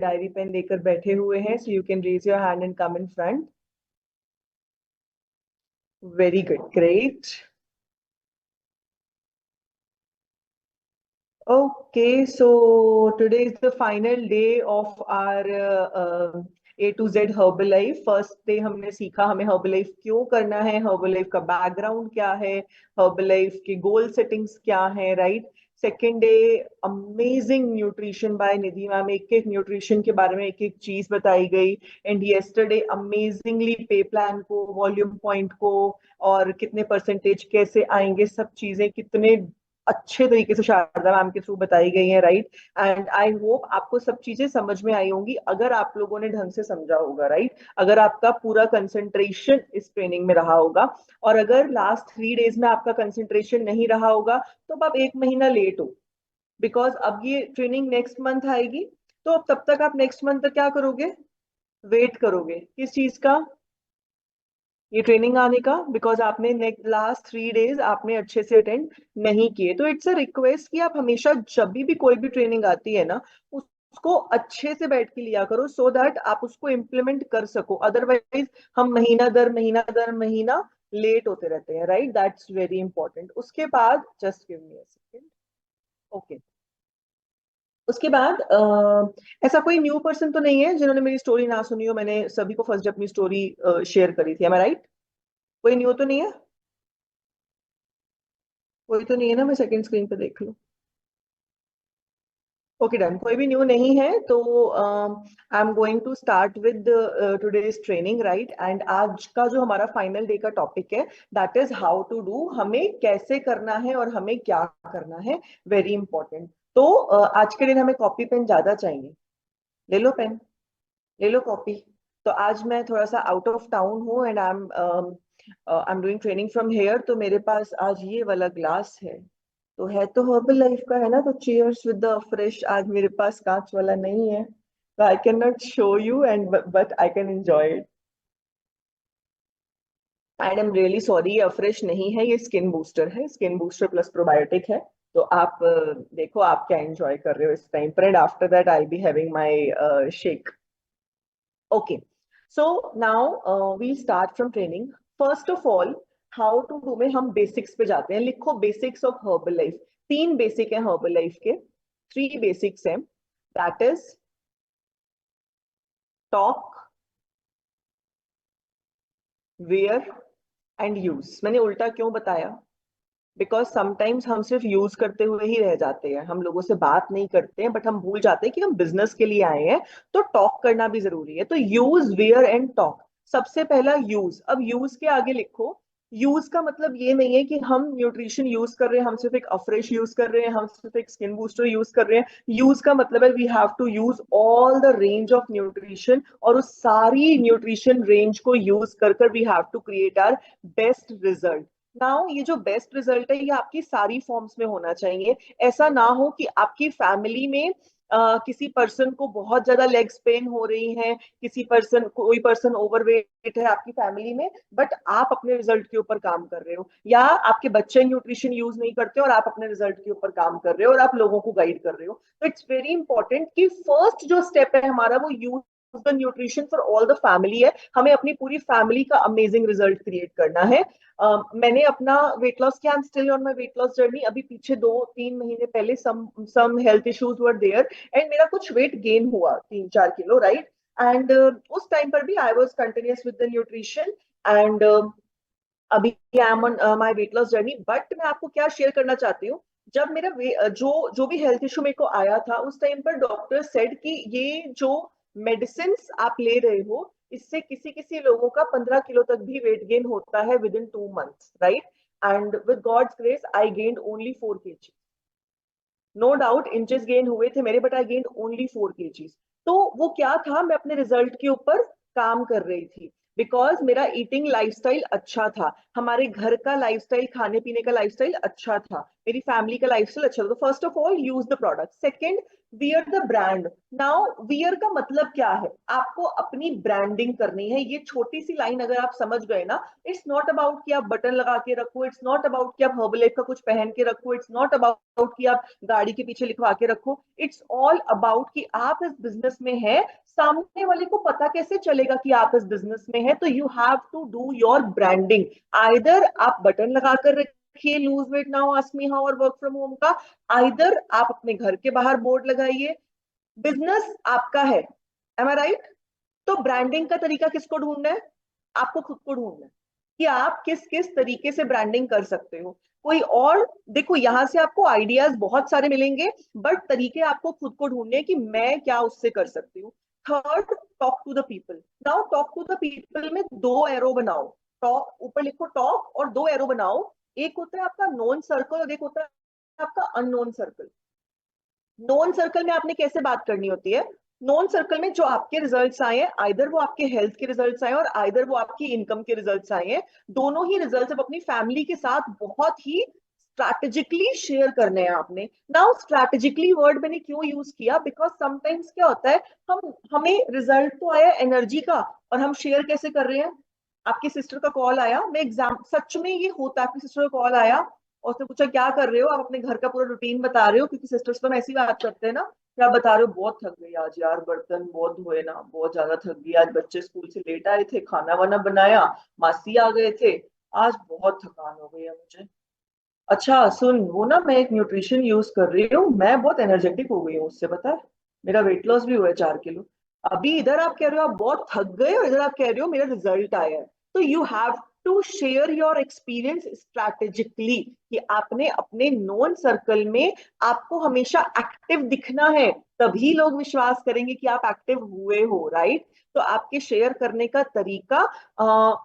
Diary pen लेकर बैठे हुए हैं, so you can raise your hand and come in front. Very good, great. Okay, so today is the final day of our A to Z Herbalife. First day हमने सीखा हमें Herbalife क्यों करना है, Herbalife का बैकग्राउंड क्या है, Herbalife के गोल सेटिंग्स क्या है, right. Second day amazing nutrition by Nidhi ma'am, एक एक न्यूट्रिशन के बारे में एक एक चीज बताई गई. एंड येस्टरडे अमेजिंगली पे प्लान को, वॉल्यूम पॉइंट को, और कितने परसेंटेज कैसे आएंगे, सब चीजें कितने अच्छे तरीके से शारदा मैम के थ्रू बताई गई हैं, राइट. एंड आई होप आपको सब चीजें समझ में आई होंगी अगर आप लोगों ने ढंग से समझा होगा, राइट. अगर आपका पूरा कंसंट्रेशन इस ट्रेनिंग में रहा होगा, और अगर लास्ट 3 डेज में आपका कंसंट्रेशन नहीं रहा होगा तो अब आप 1 महीना लेट हो. बिकॉज अब ये ट्रेनिंग नेक्स्ट मंथ आएगी, तो अब तब तक आप नेक्स्ट मंथ तक क्या करोगे, वेट करोगे किस चीज का, ये ट्रेनिंग आने का. बिकॉज आपने लास्ट 3 डेज आपने अच्छे से अटेंड नहीं किए. तो इट्स अ रिक्वेस्ट कि आप हमेशा जब भी कोई भी ट्रेनिंग आती है ना, उसको अच्छे से बैठ के लिया करो, सो दैट आप उसको इम्प्लीमेंट कर सको. अदरवाइज हम महीना लेट होते रहते हैं, राइट. That's very important. उसके बाद just give me a second. Okay. उसके बाद ऐसा कोई न्यू पर्सन तो नहीं है जिन्होंने मेरी स्टोरी ना सुनी हो. मैंने सभी को फर्स्ट अपनी स्टोरी शेयर करी थी, एम आई राइट? कोई न्यू तो नहीं है? कोई तो नहीं है ना, मैं सेकंड स्क्रीन पे देख लूं. Okay, done. कोई भी न्यू नहीं है तो I am going to start with today's training, right. And आज का जो हमारा फाइनल डे का टॉपिक है, that is how to do, हमें कैसे करना है और हमें क्या करना है. Very important. तो आज के दिन हमें कॉपी पेन ज्यादा चाहिए. ले लो पेन, ले लो कॉपी. तो आज मैं थोड़ा सा आउट ऑफ टाउन हूँ and I am doing training from here. तो मेरे पास आज ये वाला ग्लास है, तो है तो हर्बल लाइफ का है ना, तो चीयर्स विद द फ्रेश. आज मेरे पास कांच वाला नहीं है, तो I can not show you and but I can enjoy it. And I am really sorry, ये फ्रेश नहीं है, ये स्किन बूस्टर है, स्किन बूस्टर प्लस प्रोबायोटिक है. तो आप देखो आप क्या एंजॉय कर रहे हो इस टाइम पर. And after that I be having my shake. Okay. So now we start from training. First of all, how to do में हम बेसिक्स पे जाते हैं. लिखो basics of Herbalife. 3 basic है हर्बल लाइफ के, 3 बेसिक्स हैं. That is talk, wear and use. मैंने उल्टा क्यों बताया? बिकॉज समटाइम्स हम सिर्फ यूज करते हुए ही रह जाते हैं, हम लोगों से बात नहीं करते हैं, बट हम भूल जाते हैं कि हम बिजनेस के लिए आए हैं, तो टॉक करना भी जरूरी है. तो यूज, वेयर एंड टॉक. सबसे पहला यूज. अब यूज के आगे लिखो. यूज का मतलब ये नहीं है कि हम न्यूट्रिशन यूज कर रहे हैं, हम सिर्फ एक अफ्रेश यूज कर रहे हैं, हम सिर्फ एक स्किन बूस्टर यूज कर रहे हैं. यूज का मतलब है we have to use all the range of nutrition, और उस सारी न्यूट्रिशन रेंज को यूज कर कर we have to create our best result. Now ये जो बेस्ट रिजल्ट है ये आपकी सारी फॉर्म्स में होना चाहिए. ऐसा ना हो कि आपकी फैमिली में किसी पर्सन को बहुत ज्यादा लेग्स पेन हो रही हैं, कोई पर्सन ओवरवेट है आपकी फैमिली में, बट आप अपने रिजल्ट के ऊपर काम कर रहे हो, या आपके बच्चे न्यूट्रिशन यूज नहीं करते और आप अपने रिजल्ट के ऊपर काम कर रहे हो और आप लोगों को गाइड कर रहे हो. तो इट्स वेरी इंपॉर्टेंट कि फर्स्ट जो स्टेप है हमारा वो use the nutrition for all the family है. हमें अपनी पूरी फैमिली का अमेजिंग रिजल्ट क्रिएट करना है. मैंने अपना वेट लॉस किया, I am still on my weight loss journey. अभी पीछे 2-3 महीने पहले some health issues were there, and मेरा कुछ वेट गेन हुआ 3-4 किलो, राइट. एंड उस टाइम पर भी I was continuous with the nutrition. And अभी I am on my weight loss journey. But मैं आपको क्या शेयर करना चाहती हूँ, जब मेरा जो जो भी हेल्थ इशू मेरे को आया था उस टाइम पर डॉक्टर सेड कि ये जो मेडिसिन आप ले रहे हो, इससे किसी किसी लोगों का 15 किलो तक भी वेट गेन होता है within 2 months, right. And with God's grace I gained only 4 kg. No doubt inches gain हुए थे मेरे, but I gain only 4 kg. तो वो क्या था, मैं अपने रिजल्ट के ऊपर काम कर रही थी. बिकॉज मेरा ईटिंग लाइफस्टाइल अच्छा था, हमारे घर का लाइफस्टाइल, खाने पीने का लाइफस्टाइल अच्छा था, मेरी फैमिली का लाइफस्टाइल अच्छा था। तो first of all use the product. Second, wear the brand. Now wear का मतलब क्या है, आपको अपनी ब्रांडिंग करनी है। ये छोटी सी लाइन अगर आप समझ गए ना, इट्स नॉट अबाउट कि आप बटन लगा के रखो, इट्स नॉट अबाउट कि आप हर्बलाइफ का कुछ पहन के रखो, इट्स नॉट अबाउट कि आप गाड़ी के पीछे लिखवा के रखो। इट्स ऑल अबाउट कि आप इस बिजनेस में है, सामने वाले को पता कैसे चलेगा कि आप इस बिजनेस में है। तो you have to do your branding. Either आप बटन लगा कर रखिए lose weight now ask me how और वर्क फ्रॉम होम का, आइदर आप अपने घर के बाहर बोर्ड लगाइए। बिजनेस आपका है, एम आई राइट? तो ब्रांडिंग का तरीका किसको ढूंढना है? आपको खुद को ढूंढना है कि आप किस किस तरीके से ब्रांडिंग कर सकते हो। कोई और देखो, यहां से आपको आइडियाज बहुत सारे मिलेंगे, बट तरीके आपको खुद को ढूंढने हैं कि मैं क्या उससे कर सकती हूँ। Third, talk to the people. Now talk to the people में दो एरो बनाओ। टॉक ऊपर लिखो टॉक, और दो एरो बनाओ। एक होता है आपका नोन सर्कल और एक होता है आपका अननोन सर्कल। नोन सर्कल में आपने कैसे बात करनी होती है? नोन सर्कल में जो आपके रिजल्ट्स आए हैं, आइदर वो आपके हेल्थ के रिजल्ट्स आए और आइदर वो आपकी इनकम के रिजल्ट्स आए हैं, दोनों ही रिजल्ट्स अब अपनी फैमिली के साथ बहुत ही स्ट्रैटेजिकली शेयर करने हैं आपने। नाउ स्ट्रैटेजिकली वर्ड मैंने क्यों यूज किया, बिकॉज समटाइम्स क्या होता है, हमें रिजल्ट तो आया एनर्जी का, और हम शेयर कैसे कर रहे हैं? आपकी सिस्टर का कॉल आया, मैं एग्जाम, सच में ये होता है, आपकी सिस्टर का कॉल आया और उसने पूछा क्या कर रहे हो, आप अपने घर का पूरा रूटीन बता रहे हो, क्योंकि सिस्टर्स तो हम ऐसी बात करते हैं ना, क्या बता रहे हो? बहुत थक गई आज यार, बर्तन बहुत धोए ना, बहुत ज्यादा थक गई आज, बच्चे स्कूल से लेट आए थे, खाना वाना बनाया, मासी आ गए थे, आज बहुत थकान हो गई है मुझे। अच्छा सुन, वो ना मैं एक न्यूट्रिशन यूज कर रही हूँ, मैं बहुत एनर्जेटिक हो गई हूँ उससे, पता है? मेरा वेट लॉस भी हुआ है 4 किलो। अभी इधर आप कह रहे हो आप बहुत थक गए, और इधर आप कह रहे हो मेरा रिजल्ट आया है। तो you have to share your experience strategically, कि आपने अपने नोन सर्कल में, आपको हमेशा एक्टिव दिखना है, तभी लोग विश्वास करेंगे कि आप एक्टिव हुए हो, राइट? तो आपके शेयर करने का तरीका,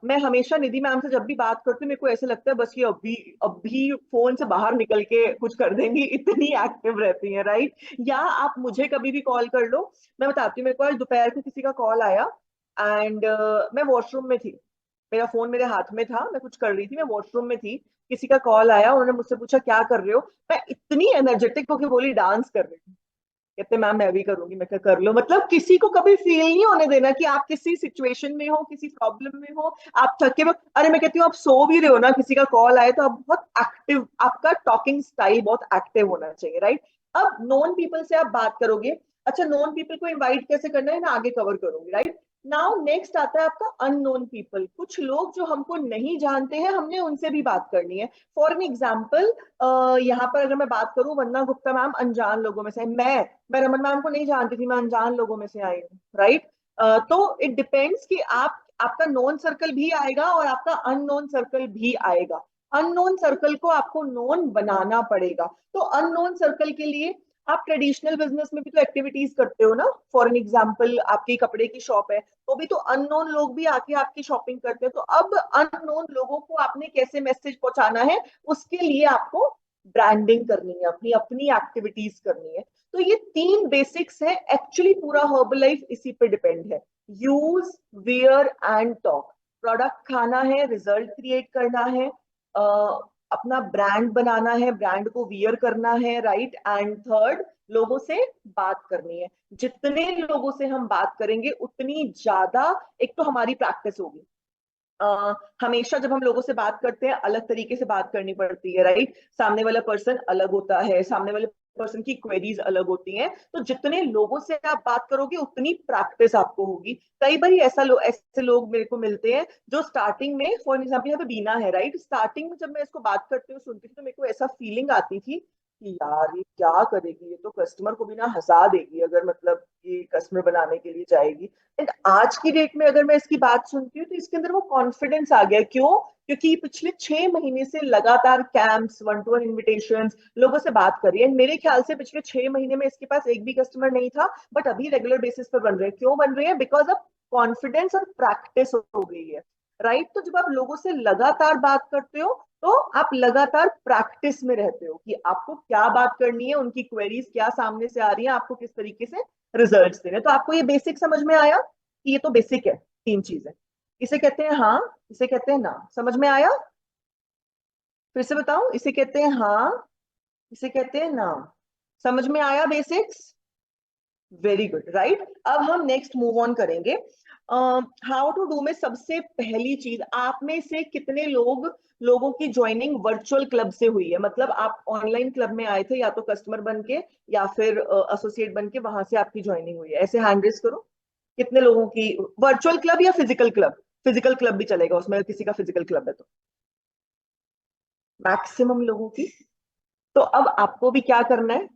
मैं हमेशा निधि मैम से जब भी बात करती हूँ, मेरे को ऐसे लगता है बस ये अभी अभी फोन से बाहर निकल के कुछ कर देंगी, इतनी एक्टिव रहती है, राइट? या आप मुझे कभी भी कॉल कर लो। मैं बताती हूँ, मेरे को आज दोपहर को किसी का कॉल आया, एंड मैं वॉशरूम में थी, मेरा फोन मेरे हाथ में था, मैं कुछ कर रही थी, मैं वॉशरूम में थी, किसी का कॉल आया, उन्होंने मुझसे पूछा क्या कर रहे हो, मैं इतनी एनर्जेटिक होकर बोली डांस कर रही हूँ। कहते मैम मैं भी करूंगी, मैं क्या कर लो, मतलब किसी को कभी फील नहीं होने देना कि आप किसी सिचुएशन में हो, किसी प्रॉब्लम में हो, आप थके हो। अरे मैं कहती हूँ आप सो भी रहे हो ना, किसी का कॉल आए तो आप बहुत एक्टिव, आपका टॉकिंग स्टाइल बहुत एक्टिव होना चाहिए, राइट? अब नॉन पीपल से आप बात करोगे। अच्छा, नॉन पीपल को इनवाइट कैसे करना है, मैं आगे कवर करूंगी, राइट? नाउ नेक्स्ट आता है आपका अननोन पीपल, कुछ लोग जो हमको नहीं जानते हैं, हमने उनसे भी बात करनी है। फॉर एन एग्जाम्पल, यहाँ पर अगर मैं बात करूं, वंदना गुप्ता मैम अनजान लोगों में से है। मैं रमन मैम को नहीं जानती थी, मैं अनजान लोगों में से आई हूँ, राइट? तो इट डिपेंड्स कि आप, आपका नोन सर्कल भी आएगा और आपका अननोन सर्कल भी आएगा। अननोन सर्कल को आपको नोन बनाना पड़ेगा। तो अननोन सर्कल के लिए आप ट्रेडिशनल बिजनेस में भी तो एक्टिविटीज करते हो ना। फॉर एन एग्जाम्पल, आपकी कपड़े की शॉप है, तो भी तो अननोन लोग भी आके आपकी शॉपिंग करते हैं। तो अब अननोन लोगों को आपने कैसे मैसेज पहुंचाना है, उसके लिए आपको ब्रांडिंग करनी है, अपनी अपनी एक्टिविटीज करनी है। तो ये तीन बेसिक्स हैं, एक्चुअली पूरा हर्बल लाइफ इसी पे डिपेंड है। Use, wear and talk. Product खाना है, रिजल्ट क्रिएट करना है, अपना ब्रांड बनाना है, ब्रांड को वियर करना है, राइट? एंड थर्ड, लोगों से बात करनी है। जितने लोगों से हम बात करेंगे उतनी ज्यादा, एक तो हमारी प्रैक्टिस होगी। हमेशा जब हम लोगों से बात करते हैं अलग तरीके से बात करनी पड़ती है, राइट? सामने वाला पर्सन अलग होता है, सामने वाले पर्सन की क्वेरीज अलग होती हैं, तो जितने लोगों से आप बात करोगे उतनी प्रैक्टिस आपको होगी। कई बार ऐसे लोग मेरे को मिलते हैं जो स्टार्टिंग में, फॉर एग्जाम्पल यहाँ पे बीना है, राइट? स्टार्टिंग में जब मैं इसको बात करती हूँ, सुनती थी, तो मेरे को ऐसा फीलिंग आती थी कि यार ये क्या करेगी, ये तो कस्टमर को भी ना हंसा देगी, अगर मतलब ये कस्टमर बनाने के लिए जाएगी। एंड आज की डेट में अगर मैं इसकी बात सुनती हूँ, तो इसके अंदर वो कॉन्फिडेंस आ गया। क्यों? क्योंकि पिछले 6 महीने से लगातार camps, one two one invitation, लोगों से बात करी है। मेरे ख्याल से पिछले 6 महीने में इसके पास एक भी कस्टमर नहीं था, बट अभी रेगुलर बेसिस पर बन रहे हैं। क्यों बन रहे हैं? बिकॉज ऑफ कॉन्फिडेंस और प्रैक्टिस हो गई है, राइट? तो जब आप लोगों से लगातार बात करते हो, तो आप लगातार प्रैक्टिस में रहते हो कि आपको क्या बात करनी है, उनकी क्वेरीज क्या सामने से आ रही है, आपको किस तरीके से रिजल्ट्स देने। तो आपको ये बेसिक समझ में आया कि ये तो बेसिक है, तीन चीजें। इसे कहते हैं हाँ, इसे कहते हैं ना। समझ में आया? फिर से बताऊं, इसे कहते हैं हाँ, इसे कहते हैं ना। समझ में आया बेसिक्स? Very good, right. अब हम नेक्स्ट मूव ऑन करेंगे। हाउ टू डू में सबसे पहली चीज, आप में से कितने लोगों की ज्वाइनिंग वर्चुअल क्लब से हुई है? मतलब आप ऑनलाइन क्लब में आए थे, या तो कस्टमर बन के या फिर एसोसिएट बन के, वहां से आपकी ज्वाइनिंग हुई है? ऐसे हैंड रेस करो। कितने लोगों की? वर्चुअल क्लब या फिजिकल क्लब? फिजिकल क्लब भी चलेगा उसमें, किसी का फिजिकल क्लब है तो। मैक्सिमम लोगों की। तो अब आपको भी क्या करना है,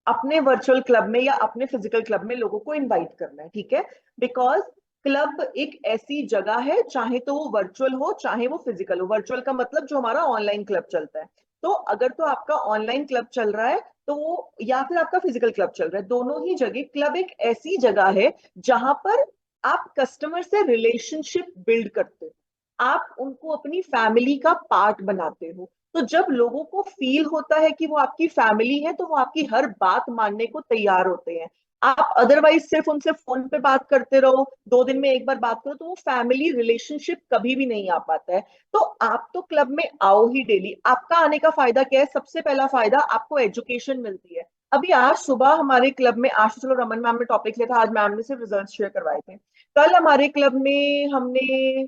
अपने वर्चुअल क्लब में या अपने फिजिकल क्लब में लोगों को इनवाइट करना है, ठीक है? बिकॉज क्लब एक ऐसी जगह है, चाहे तो वो वर्चुअल हो चाहे वो फिजिकल हो। वर्चुअल का मतलब जो हमारा ऑनलाइन क्लब चलता है। तो अगर तो आपका ऑनलाइन क्लब चल रहा है तो वो, या फिर आपका फिजिकल क्लब चल रहा है, दोनों ही जगह क्लब एक ऐसी जगह है जहां पर आप कस्टमर से रिलेशनशिप बिल्ड करते हो, आप उनको अपनी फैमिली का पार्ट बनाते हो। तो जब लोगों को फील होता है कि वो आपकी फैमिली है, तो वो आपकी हर बात मानने को तैयार होते हैं। आप अदरवाइज सिर्फ उनसे फोन पे बात करते रहो, 2 दिन में एक बार बात करो, तो वो फैमिली रिलेशनशिप कभी भी नहीं आ पाता है। तो आप तो क्लब में आओ ही डेली। आपका आने का फायदा क्या है? सबसे पहला फायदा, आपको एजुकेशन मिलती है। अभी आज सुबह हमारे क्लब में, आज तो चलो रमन मैम ने टॉपिक लिया था, आज मैम ने सिर्फ रिजल्ट शेयर करवाए थे। कल हमारे क्लब में हमने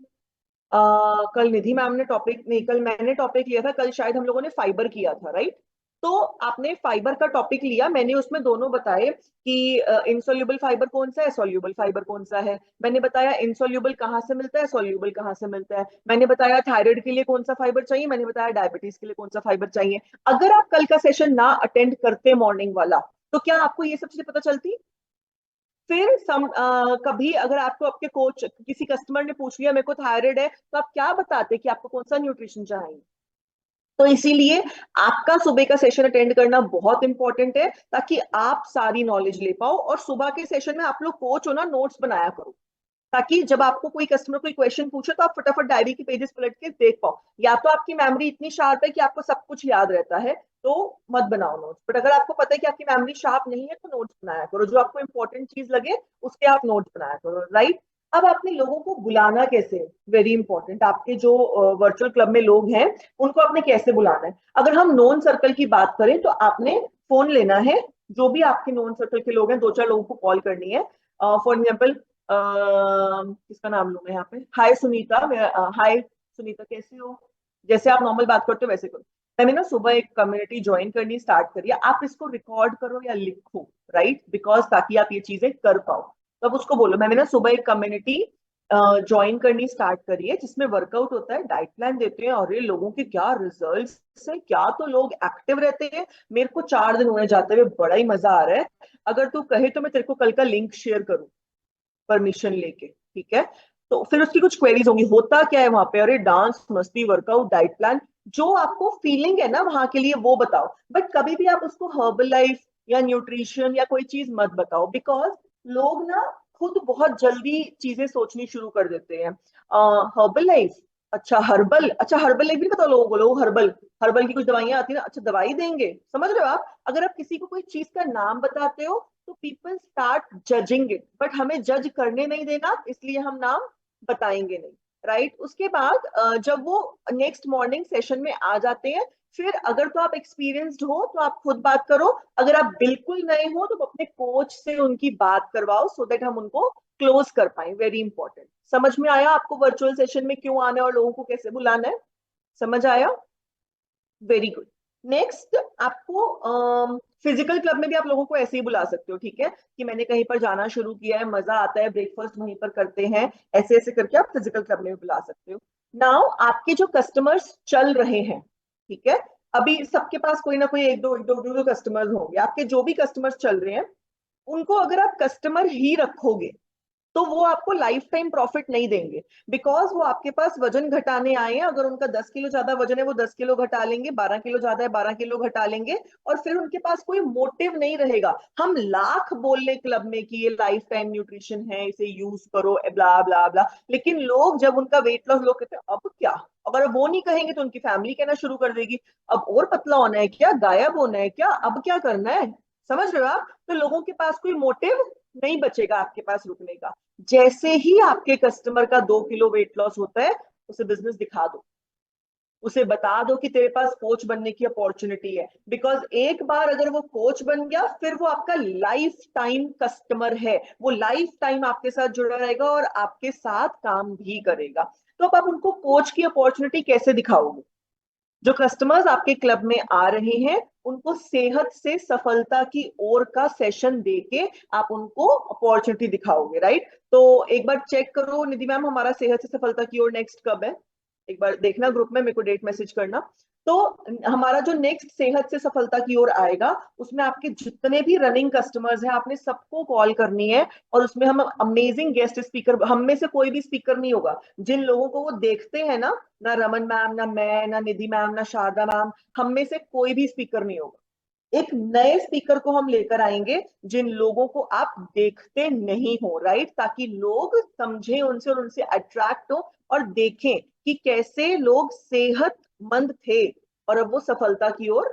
कल निधि मैम ने टॉपिक, नहीं कल मैंने टॉपिक लिया था, कल शायद हम लोगों ने फाइबर किया था, राइट? तो आपने फाइबर का टॉपिक लिया, मैंने उसमें दोनों बताए कि इनसोल्यूबल फाइबर कौन सा है, सोल्यूबल फाइबर कौन सा है। मैंने बताया इनसोल्यूबल कहाँ से मिलता है, सोल्यूबल कहाँ से मिलता है। मैंने बताया थायराइड के लिए कौन सा फाइबर चाहिए, मैंने बताया डायबिटीज के लिए कौन सा फाइबर चाहिए। अगर आप कल का सेशन ना अटेंड करते मॉर्निंग वाला, तो क्या आपको ये सब चीजें पता चलती? फिर कभी अगर आपको आपके कोच, किसी कस्टमर ने पूछ लिया मेरे को थायराइड है, तो आप क्या बताते कि आपको कौन सा न्यूट्रिशन चाहिए? तो इसीलिए आपका सुबह का सेशन अटेंड करना बहुत इंपॉर्टेंट है, ताकि आप सारी नॉलेज ले पाओ। और सुबह के सेशन में आप लोग कोच हो ना, नोट्स बनाया करो, ताकि जब आपको कोई कस्टमर कोई क्वेश्चन पूछे तो आप फटाफट डायरी के पेजेस पलट के देख पाओ। या तो आपकी मेमोरी इतनी शार्प है कि आपको सब कुछ याद रहता है, तो मत बनाओ नोट्स। बट अगर आपको पता है कि आपकी मेमोरी शार्प नहीं है, तो नोट्स बनाया करो, जो आपको इंपॉर्टेंट चीज लगे उसके आप नोट्स बनाया करो, राइट? अब आपने लोगों को बुलाना कैसे, वेरी इंपॉर्टेंट। आपके जो वर्चुअल क्लब में लोग हैं, उनको आपने कैसे बुलाना है? अगर हम नोन सर्कल की बात करें, तो आपने फोन लेना है, जो भी आपके नोन सर्कल के लोग हैं, 2-4 लोगों को कॉल करनी है। फॉर एग्जाम्पल, किसका नाम लूं मैं यहाँ पे? हाय सुनीता, हाय सुनीता, कैसे हो? जैसे आप नॉर्मल बात करते हो वैसे करो। मैंने ना सुबह एक कम्युनिटी ज्वाइन करनी स्टार्ट करी है, आप इसको रिकॉर्ड करो या लिखो, राइट? बिकॉज ताकि आप ये चीजें कर पाओ। तो अब उसको बोलो, मैंने ना सुबह एक कम्युनिटी ज्वाइन करनी स्टार्ट करी है, जिसमें वर्कआउट होता है, डाइट प्लान देते हैं, और ये लोगों के क्या रिजल्ट्स हैं, क्या तो लोग एक्टिव रहते हैं। मेरे को 4 दिन हुए जाते हुए, बड़ा ही मजा आ रहा है। अगर तू कहे तो मैं तेरे को कल का लिंक शेयर करूँ, परमिशन लेके, ठीक है? तो फिर उसकी कुछ क्वेरीज होंगी, होता क्या है वहां पे, अरे डांस, मस्ती, वर्कआउट, डाइट प्लान, जो आपको फीलिंग है ना वहां के लिए वो बताओ। बट कभी भी आप उसको हर्बल लाइफ या न्यूट्रिशन या कोई चीज मत बताओ, बिकॉज लोग ना खुद बहुत जल्दी चीजें सोचनी शुरू कर देते हैं। हर्बल लाइफ, अच्छा हर्बल, अच्छा हर्बल लाइफ भी पता लोगों को, लोग हर्बल, हर्बल की कुछ दवाइयां आती है ना, अच्छा दवाई देंगे, समझ रहे हो आप? अगर आप किसी को कोई चीज का नाम बताते हो, तो people start judging it, but हमें जज करने नहीं देना, इसलिए हम नाम बताएंगे नहीं, राइट? उसके बाद जब वो नेक्स्ट मॉर्निंग सेशन में आ जाते हैं, फिर अगर तो आप एक्सपीरियंस्ड हो तो आप खुद बात करो, अगर आप बिल्कुल नए हो तो अपने कोच से उनकी बात करवाओ, सो दैट हम उनको क्लोज कर पाए, वेरी इंपॉर्टेंट। समझ में आया आपको वर्चुअल सेशन में क्यों आना है और लोगों को कैसे बुलाना है? समझ आया? Very good. नेक्स्ट, आपको फिजिकल क्लब में भी आप लोगों को ऐसे ही बुला सकते हो, ठीक है? कि मैंने कहीं पर जाना शुरू किया है, मजा आता है, ब्रेकफास्ट वहीं पर करते हैं, ऐसे ऐसे करके आप फिजिकल क्लब में भी बुला सकते हो। नाउ आपके जो कस्टमर्स चल रहे हैं, ठीक है? अभी सबके पास कोई ना कोई एक दो कस्टमर्स होंगे, आपके जो भी कस्टमर्स चल रहे हैं, उनको अगर आप कस्टमर ही रखोगे, तो वो आपको लाइफ टाइम प्रॉफिट नहीं देंगे। बिकॉज वो आपके पास वजन घटाने आए हैं, अगर उनका 10 किलो ज्यादा वजन है, वो 10 किलो घटा लेंगे, 12 किलो ज्यादा है, 12 किलो घटा लेंगे, और फिर उनके पास कोई मोटिव नहीं रहेगा। हम लाख बोल ले क्लब में कि ये लाइफ टाइम न्यूट्रिशन है, इसे यूज करो, ब्ला ब्ला ब्ला, लेकिन लोग जब उनका वेट लॉस, लोग कहते हैं अब क्या? अगर वो नहीं कहेंगे तो उनकी फैमिली कहना शुरू कर देगी, अब और पतला होना है क्या, गायब होना है क्या, अब क्या करना है? समझ रहे हो आप? तो लोगों के पास कोई मोटिव नहीं बचेगा आपके पास रुकने का। जैसे ही आपके कस्टमर का 2 किलो वेट लॉस होता है, उसे बिजनेस दिखा दो, उसे बता दो कि तेरे पास कोच बनने की अपॉर्चुनिटी है। बिकॉज एक बार अगर वो कोच बन गया, फिर वो आपका लाइफ टाइम कस्टमर है, वो लाइफ टाइम आपके साथ जुड़ा रहेगा और आपके साथ काम भी करेगा। तो अब आप उनको कोच की अपॉर्चुनिटी कैसे दिखाओगे? जो कस्टमर्स आपके क्लब में आ रहे हैं, उनको सेहत से सफलता की ओर का सेशन देके आप उनको अपॉर्चुनिटी दिखाओगे, राइट? तो एक बार चेक करो निधि मैम, हमारा सेहत से सफलता की ओर नेक्स्ट कब है? एक बार देखना ग्रुप में, मेरे को डेट मैसेज करना। तो हमारा जो नेक्स्ट सेहत से सफलता की ओर आएगा, उसमें आपके जितने भी रनिंग कस्टमर्स हैं, आपने सबको कॉल करनी है। और उसमें हम अमेजिंग गेस्ट स्पीकर, हम में से कोई भी स्पीकर नहीं होगा, जिन लोगों को वो देखते हैं ना, ना रमन मैम, ना मैं, ना निधि मैम, ना शारदा मैम, हम में से कोई भी स्पीकर नहीं होगा। एक नए स्पीकर को हम लेकर आएंगे, जिन लोगों को आप देखते नहीं हो, राइट? ताकि लोग समझें उनसे और उनसे अट्रैक्ट हो और देखें कि कैसे लोग सेहतमंद थे और अब वो सफलता की ओर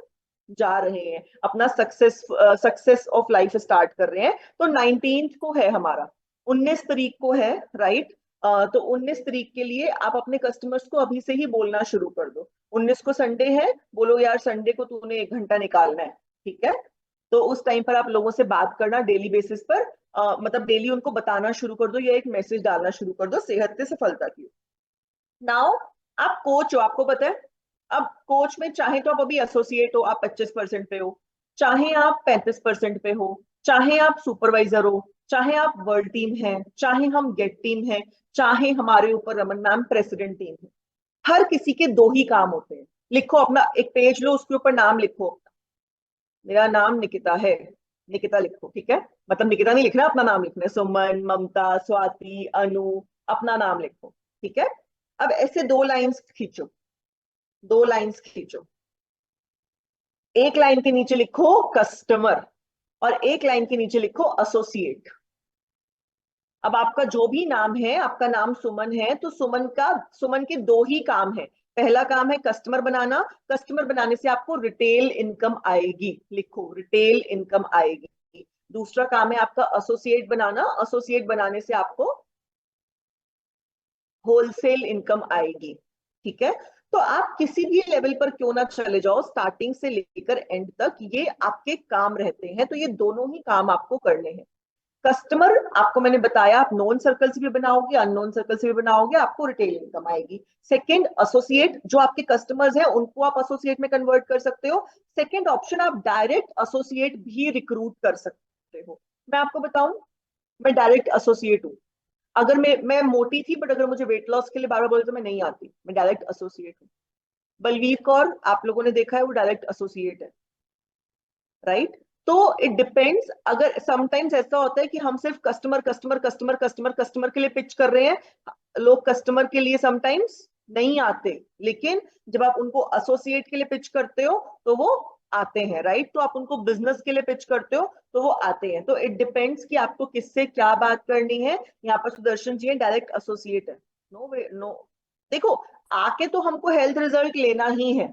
जा रहे हैं, अपना सक्सेस ऑफ लाइफ स्टार्ट कर रहे हैं। तो 19th को है हमारा, 19 तारीख को है, राइट? तो 19 तारीख के लिए आप अपने कस्टमर्स को अभी से ही बोलना शुरू कर दो। 19 को संडे है, बोलो यार संडे को तूने 1 घंटा निकालना है, ठीक है? तो उस टाइम पर आप लोगों से बात करना डेली बेसिस पर, मतलब डेली उनको बताना शुरू कर दो या एक मैसेज डालना शुरू कर दो सेहत से सफलता की। नाउ आप कोच हो, आपको पता है। अब कोच में चाहे तो आप अभी एसोसिएट हो, आप 25% पे हो, चाहे आप 35% पे हो, चाहे आप सुपरवाइजर हो, चाहे आप वर्ल्ड टीम है, चाहे हम गेट टीम है, चाहे हमारे ऊपर रमन मैम प्रेसिडेंट टीम है, हर किसी के दो ही काम होते हैं। लिखो अपना एक पेज लो, उसके ऊपर नाम लिखो। मेरा नाम निकिता है, निकिता लिखो, ठीक है? मतलब निकिता नहीं लिखना, अपना नाम लिखना है, सुमन, ममता, स्वाति, अनु, अपना नाम लिखो, ठीक है? अब ऐसे 2 लाइंस खींचो, 2 लाइंस खींचो। एक लाइन के नीचे लिखो कस्टमर और एक लाइन के नीचे लिखो एसोसिएट। अब आपका जो भी नाम है, आपका नाम सुमन है, तो सुमन के दो ही काम है। पहला काम है कस्टमर बनाना, कस्टमर बनाने से आपको रिटेल इनकम आएगी, लिखो रिटेल इनकम आएगी। दूसरा काम है आपका एसोसिएट बनाना, एसोसिएट बनाने से आपको होलसेल इनकम आएगी, ठीक है? तो आप किसी भी लेवल पर क्यों ना चले जाओ, स्टार्टिंग से लेकर एंड तक ये आपके काम रहते हैं। तो ये दोनों ही काम आपको करने हैं। कस्टमर आपको मैंने बताया, आप नोन सर्कल से भी बनाओगे, अननोन सर्कल से भी बनाओगे, आपको रिटेल इनकम आएगी। सेकंड, एसोसिएट, जो आपके कस्टमर्स हैं उनको आप एसोसिएट में कन्वर्ट कर सकते हो। सेकंड ऑप्शन, आप डायरेक्ट एसोसिएट भी रिक्रूट कर सकते हो। मैं आपको बताऊं, मैं डायरेक्ट एसोसिएट हूँ। अगर मैं मोटी थी, बट अगर मुझे वेट लॉस के लिए बार बार बोले तो मैं नहीं आती, मैं डायरेक्ट एसोसिएट हूँ। बलवीर कौर आप लोगों ने देखा है, वो डायरेक्ट एसोसिएट है, राइट? तो इट डिपेंड्स। अगर समटाइम्स ऐसा होता है कि हम सिर्फ customer customer customer customer customer के लिए पिच कर रहे हैं, लोग कस्टमर के लिए समटाइम्स नहीं आते, लेकिन जब आप उनको एसोसिएट के लिए पिच करते हो तो वो आते हैं, राइट? तो आप उनको बिजनेस के लिए पिच करते हो तो वो आते हैं। तो इट डिपेंड्स कि आपको किससे क्या बात करनी है। यहाँ पर सुदर्शन जी है, डायरेक्ट एसोसिएट है। नो वे नो, देखो, आके तो हमको हेल्थ रिजल्ट लेना ही है,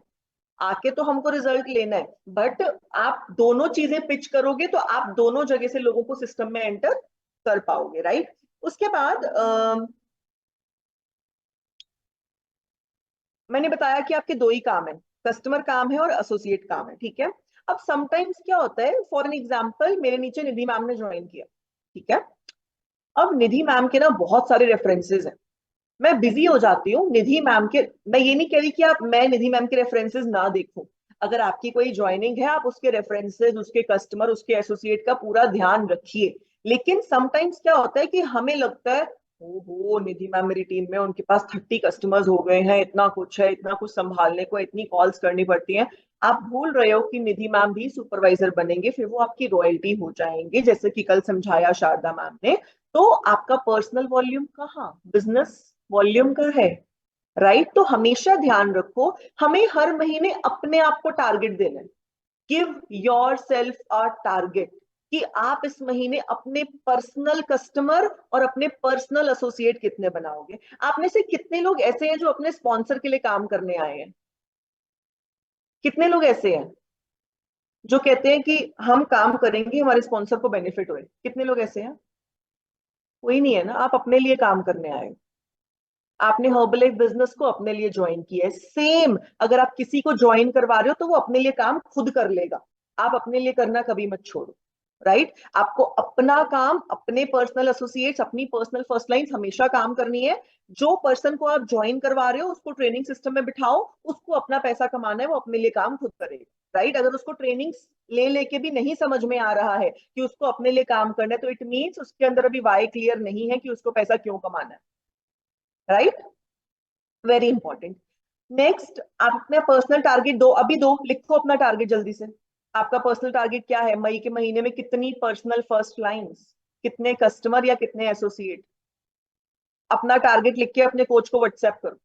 आके तो हमको रिजल्ट लेना है, बट आप दोनों चीजें पिच करोगे तो आप दोनों जगह से लोगों को सिस्टम में एंटर कर पाओगे, राइट? उसके बाद मैंने बताया कि आपके दो ही काम है, कस्टमर काम है और एसोसिएट काम है, ठीक है? अब समटाइम्स क्या होता है, फॉर एन एग्जाम्पल मेरे नीचे निधि मैम ने ज्वाइन किया, ठीक है? अब निधि मैम के ना बहुत सारे रेफरेंसेस हैं, मैं बिजी हो जाती हूँ निधि मैम के। मैं ये नहीं कह रही कि आप मैं निधि मैम के रेफरेंसेस ना देखूं, अगर आपकी कोई ज्वाइनिंग है आप उसके रेफरेंसेस, उसके कस्टमर, उसके एसोसिएट का पूरा ध्यान रखिए। लेकिन समटाइम्स क्या होता है कि हमें लगता है ओहो निधि मैम मेरी टीम में, उनके पास 30 कस्टमर्स हो गए हैं, इतना कुछ है, इतना कुछ संभालने को, इतनी कॉल्स करनी पड़ती हैं। आप भूल रहे हो कि निधि मैम भी सुपरवाइजर बनेंगे, फिर वो आपकी रॉयल्टी हो जाएंगे, जैसे कि कल समझाया शारदा मैम ने। तो आपका पर्सनल वॉल्यूम कहाँ, बिजनेस वॉल्यूम का है, राइट? तो हमेशा ध्यान रखो, हमें हर महीने अपने आप को टारगेट देना है। Give your self a target कि आप इस महीने अपने पर्सनल कस्टमर और अपने पर्सनल एसोसिएट कितने बनाओगे। आप में से कितने लोग ऐसे हैं जो अपने स्पॉन्सर के लिए काम करने आए हैं? कितने लोग ऐसे हैं जो कहते हैं कि हम काम करेंगे, हमारे स्पॉन्सर को बेनिफिट होए? कितने लोग ऐसे हैं? कोई नहीं है ना, आप अपने लिए काम करने आए हो। आपने हर्बलाइफ बिजनेस को अपने लिए ज्वाइन किया है, सेम अगर आप किसी को ज्वाइन करवा रहे हो तो वो अपने लिए काम खुद कर लेगा। आप अपने लिए करना कभी मत छोड़ो। राइट, आपको अपना काम, अपने पर्सनल एसोसिएट्स, अपनी पर्सनल फर्स्ट लाइन हमेशा काम करनी है। जो पर्सन को आप ज्वाइन करवा रहे हो उसको ट्रेनिंग सिस्टम में बिठाओ, उसको अपना पैसा कमाना है, वो अपने लिए काम खुद करेगा। राइट, अगर उसको ट्रेनिंग ले लेके भी नहीं समझ में आ रहा है कि उसको अपने लिए काम करना है, तो इट मीन्स उसके अंदर अभी वाई क्लियर नहीं है कि उसको पैसा क्यों कमाना है। Right, very important. नेक्स्ट, आप अपना पर्सनल टारगेट दो, अभी दो, लिखो अपना टारगेट जल्दी से। आपका पर्सनल टारगेट क्या है? मई के महीने में कितनी पर्सनल फर्स्ट लाइंस, कितने कस्टमर या कितने एसोसिएट? अपना टारगेट लिख के अपने कोच को व्हाट्सएप करो